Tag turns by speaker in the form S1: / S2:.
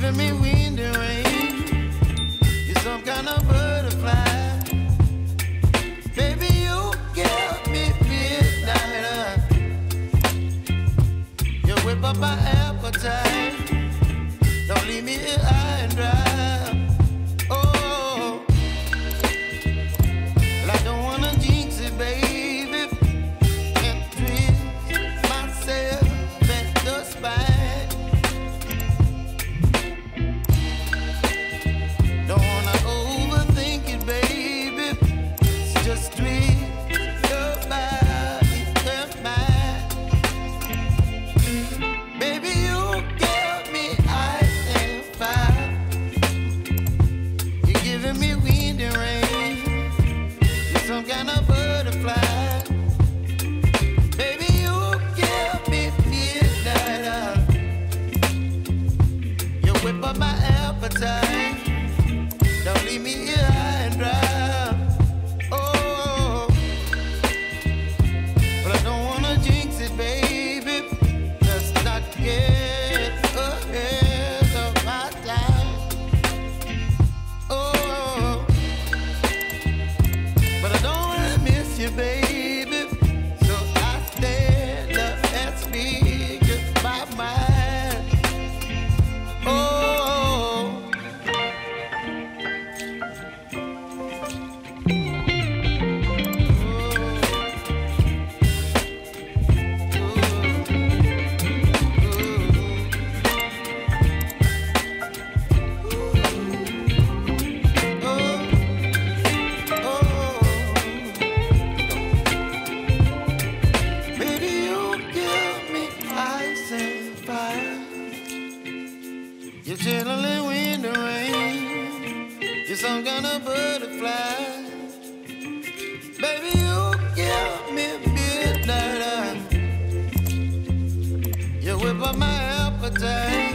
S1: giving me wind and rain. You're some kind of butterfly. Baby, you give me midnight. You whip up my appetite. Don't leave me here high and dry. Oh, well, I don't wanna jinx it, baby, and twist myself at the spine. Don't wanna overthink it, baby. It's just twist your body and mine. Baby, you give me ice and fire. You're giving me wind and rain. You're some kind of butterfly. Baby, you give me midnight. You whip up my appetite. Don't leave me here high and dry. Oh, but I don't wanna jinx it, baby. Let's not get ahead of my time. Oh, but I don't wanna miss you, baby. So I stand up and speak my mind. Oh. Baby, you give me ice and fire. You're chilling wind and rain. You're some kind of butterfly. Baby, you give me midnight. You whip up my appetite.